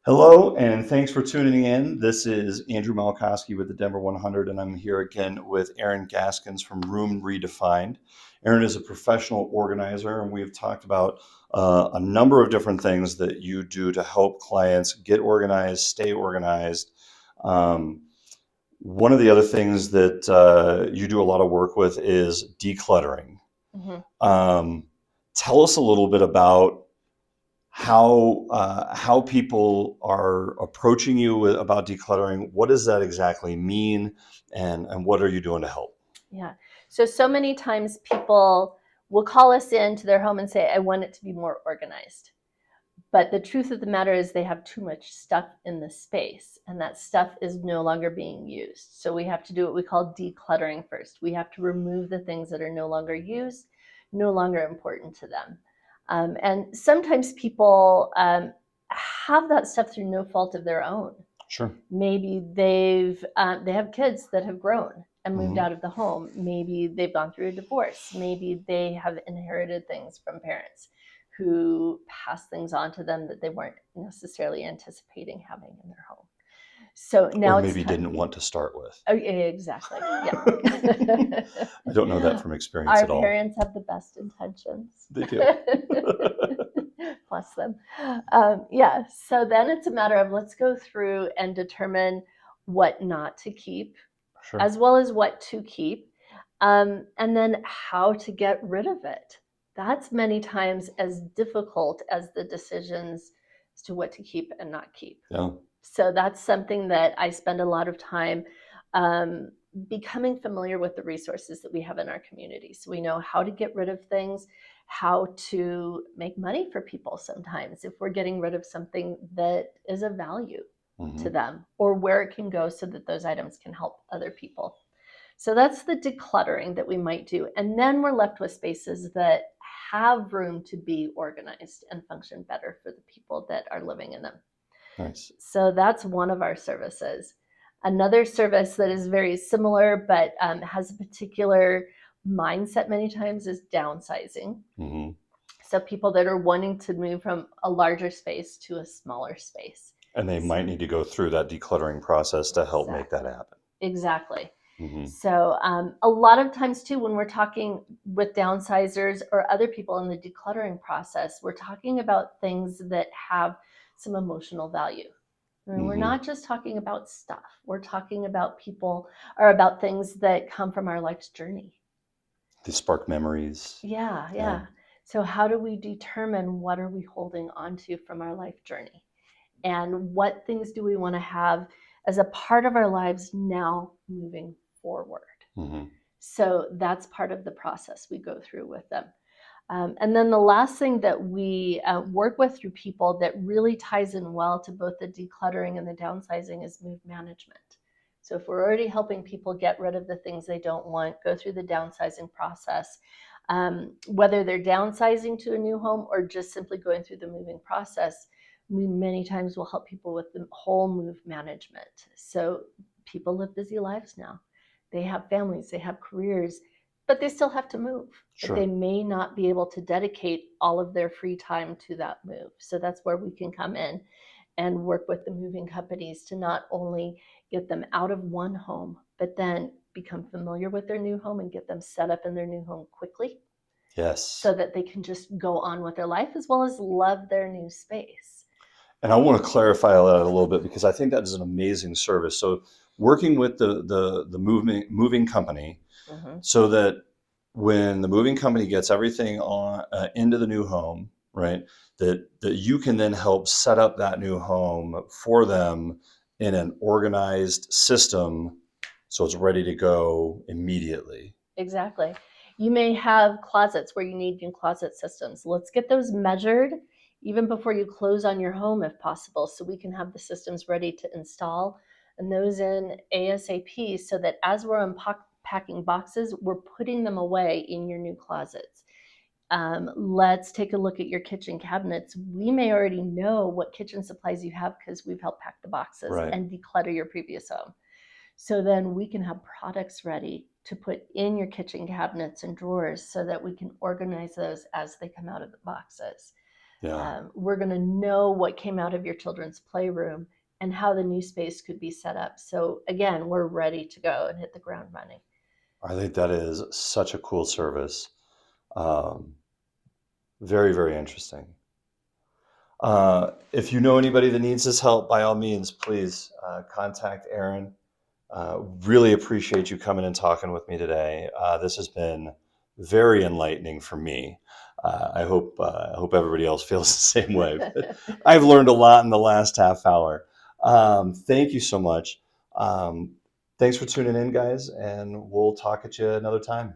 Hello, and thanks for tuning in. This is Andrew Malkoski with the Denver 100, and I'm here again with Erin Gaskins from Room Redefined. Erin is a professional organizer, and we've talked about a number of different things that you do to help clients get organized, stay organized. Um, One of the other things that you do a lot of work with is decluttering. Mhm. Um, Tell us a little bit about how people are approaching you about decluttering. What does that exactly mean, and what are you doing to help? Yeah. So many times people will call us into their home and say, I want it to be more organized. But the truth of the matter is they have too much stuff in the space, and that stuff is no longer being used. So we have to do what we call decluttering first. We have to remove the things that are no longer used, no longer important to them. And sometimes people have that stuff through no fault of their own. Sure. Maybe they have kids that have grown and moved Hmm. out of the home. Maybe they've gone through a divorce. Maybe they have inherited things from parents who passed things on to them that they weren't necessarily anticipating having in their home. So Or now it's maybe time. didn't want to start with. Oh, yeah, exactly. Yeah. I don't know that from experience Our at all. parents have the best intentions. They do. Bless them. Yeah. So then it's a matter of let's go through and determine what not to keep, Sure. as well as what to keep, and then how to get rid of it. That's many times as difficult as the decisions as to what to keep and not keep. Yeah. So that's something that I spend a lot of time um, becoming familiar with the resources that we have in our community. So we know how to get rid of things, how to make money for people sometimes if we're getting rid of something that is of value to Hmm. them, or where it can go so that those items can help other people. So that's the decluttering that we might do. And then we're left with spaces that have room to be organized and function better for the people that are living in them. Nice. So that's one of our services. Another service that is very similar but has a particular mindset many times is downsizing. Hmm. So people that are wanting to move from a larger space to a smaller space. And they might need to go through that decluttering process to help make that Exactly. happen. Exactly. Hmm. So a lot of times too, when we're talking with downsizers or other people in the decluttering process, we're talking about things that have some emotional value. And we're Hmm. not just talking about stuff. We're talking about people or about things that come from our life's journey. They spark memories. Yeah, Yeah. yeah. So how do we determine what are we holding onto from our life journey? And what things do we want to have as a part of our lives now moving forward? Hmm. So that's part of the process we go through with them. And then the last thing that we work with through people that really ties in well to both the decluttering and the downsizing is move management. So if we're already helping people get rid of the things they don't want, go through the downsizing process, whether they're downsizing to a new home or just simply going through the moving process, we many times will help people with the whole move management. So people live busy lives now. They have families, they have careers, but they still have to move. But they Sure. may not be able to dedicate all of their free time to that move. So that's where we can come in and work with the moving companies to not only get them out of one home, but then become familiar with their new home and get them set up in their new home quickly Yes. so that they can just go on with their life as well as love their new space. And I want to clarify that a little bit because I think that is an amazing service. So working with the moving company, Mm-hmm. so that when the moving company gets everything on into the new home, right, that you can then help set up that new home for them in an organized system, so it's ready to go immediately. Exactly. You may have closets where you need new closet systems. Let's get those measured even before you close on your home if possible, so we can have the systems ready to install and those in ASAP so that as we're unpacking boxes, we're putting them away in your new closets. Let's take a look at your kitchen cabinets. We may already know what kitchen supplies you have because we've helped pack the boxes Right. and declutter your previous home. So then we can have products ready to put in your kitchen cabinets and drawers so that we can organize those as they come out of the boxes. Yeah. We're going to know what came out of your children's playroom and how the new space could be set up. So again, we're ready to go and hit the ground running. I think that is such a cool service. Um, very, very interesting. If you know anybody that needs this help, by all means, please contact Erin. Really appreciate you coming and talking with me today. This has been very enlightening for me. I hope everybody else feels the same way. But I've learned a lot in the last half hour. Thank you so much. Thanks for tuning in, guys, and we'll talk at you another time.